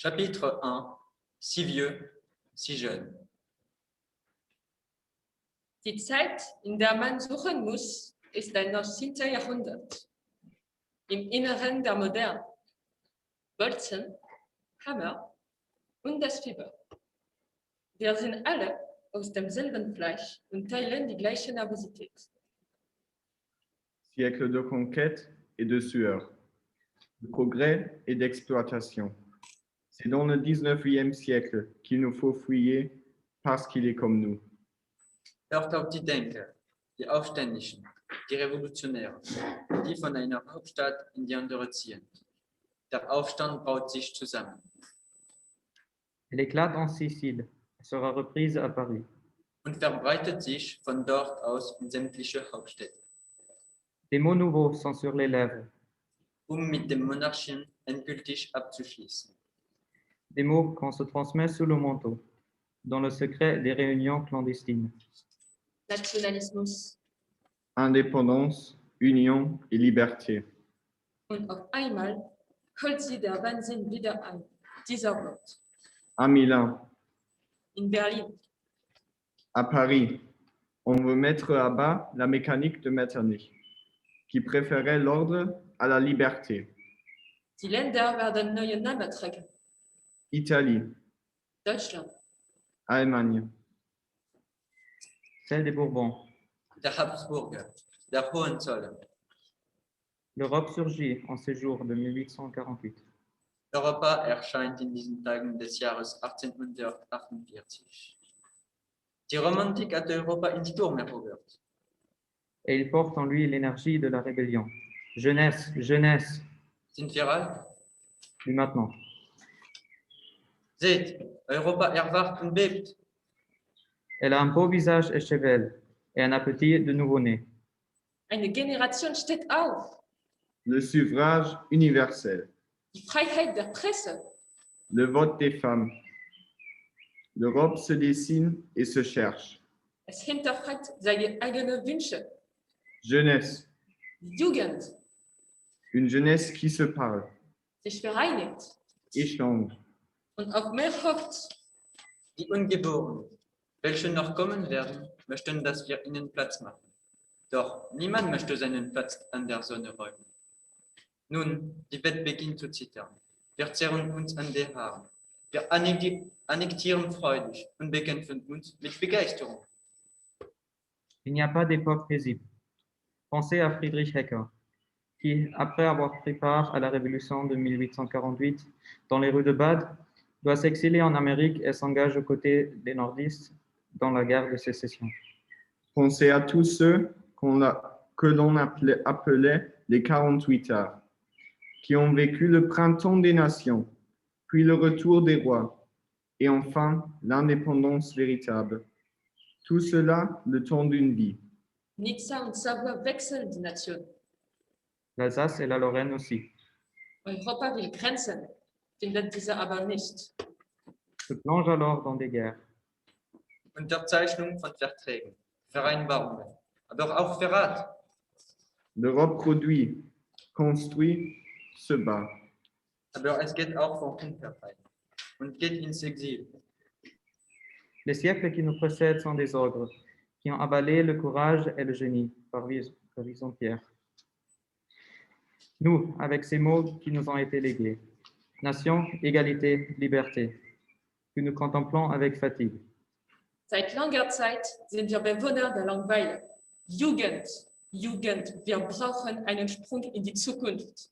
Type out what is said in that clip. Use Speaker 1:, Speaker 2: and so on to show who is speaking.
Speaker 1: Chapitre 1. Si vieux, si jeune.
Speaker 2: Die Zeit, in der man suchen muss, ist ein 19. Jahrhundert. Im Inneren der Moderne. Bolzen, Hammer und das Fieber. Wir sind alle aus demselben Fleisch und teilen die gleiche Nervosität.
Speaker 3: Siècle de conquête et de sueur, de progrès et d'exploitation. C'est dans le 19e siècle qu'il nous faut fouiller parce qu'il est comme nous.
Speaker 1: Hört auf die Denker, die Aufständischen, die Revolutionäre, die von einer Hauptstadt in die andere ziehen. Der Aufstand baut sich zusammen.
Speaker 4: Elle éclate en Sicile et sera reprise à Paris.
Speaker 1: Und verbreitet sich von dort aus in sämtliche Hauptstädte,
Speaker 4: Des mots nouveaux sont sur les lèvres,
Speaker 1: mit dem Monarchen endgültig abzuschließen.
Speaker 4: des mots qu'on se transmet sous le manteau, dans le secret des réunions clandestines.
Speaker 2: Nationalismus.
Speaker 3: Indépendance, union et liberté.
Speaker 2: Und auf einmal holt sie der Wahnsinn wieder ein. Dieser Wort.
Speaker 3: À Milan,
Speaker 2: In Berlin.
Speaker 3: à Paris, on veut mettre à bas la mécanique de Metternich, qui préférait l'ordre à la liberté.
Speaker 2: Die Länder werden neue Namen tragen.
Speaker 3: Italie,
Speaker 2: Deutschland.
Speaker 3: Allemagne,
Speaker 4: Celle des Bourbons.
Speaker 1: Der Habsburger, der Hohenzollern.
Speaker 4: L'Europe surgit en ces jours de 1848.
Speaker 1: Europa erscheint in diesen Tagen des Jahres 1848. Die Romantik hat Europa in die Turm erobert.
Speaker 4: Et il porte en lui l'énergie de la rébellion. Jeunesse, jeunesse,
Speaker 1: Sind wir alt?
Speaker 4: plus maintenant.
Speaker 1: Seht, Europa erwacht und bebt.
Speaker 4: Elle a un beau visage échevel et un appétit de nouveau-né.
Speaker 2: Eine Generation steht auf.
Speaker 3: le suffrage universel,
Speaker 2: Die Freiheit der Presse.
Speaker 3: le vote des femmes. L'Europe se dessine et se cherche.
Speaker 2: Es hinterfragt seine eigenen Wünsche.
Speaker 3: Jeunesse,
Speaker 2: Die Jugend
Speaker 3: une jeunesse qui se parle,
Speaker 2: sich vereinigt
Speaker 3: échange.
Speaker 2: und auf mehr hofft.
Speaker 1: Die Ungeborenen, welche noch kommen werden, möchten, dass wir ihnen Platz machen. Doch niemand möchte seinen Platz an der Sonne räumen. Nun, die Welt beginnt zu zittern. Wir zerren uns an den Haaren. Wir annektieren freudig und bekämpfen uns mit Begeisterung.
Speaker 4: Il n'y a pas d'époque paisible. Pensez à Friedrich Hecker, qui, après avoir pris part à la révolution de 1848 dans les rues de Bade, doit s'exiler en Amérique et s'engage aux côtés des nordistes dans la guerre de sécession.
Speaker 3: Pensez à tous ceux que l'on appelait les 48 heures, qui ont vécu le printemps des nations, puis le retour des rois, et enfin l'indépendance véritable. Tout cela le temps d'une vie.
Speaker 2: Nizza und Savoie wechseln die Nation.
Speaker 4: L'Alsace et la Lorraine aussi.
Speaker 2: Europa will Grenzen, findet diese aber nicht.
Speaker 4: Se plonge alors dans des guerres.
Speaker 1: Unterzeichnung von Verträgen, Vereinbarungen, aber auch Verrat.
Speaker 3: L'Europe produit, construit, se bat.
Speaker 1: Aber es geht auch von Unverheit und geht ins Exil.
Speaker 4: Les siècles qui nous précèdent sont des ogres, qui ont avalé le courage et le génie par Pierre. Nous, avec ces mots qui nous ont été légués, nation, égalité, liberté, que nous contemplons avec fatigue.
Speaker 2: Seit langer Zeit sind wir Bewohner der Langeweile. Jugend, Jugend, wir brauchen einen Sprung in die Zukunft.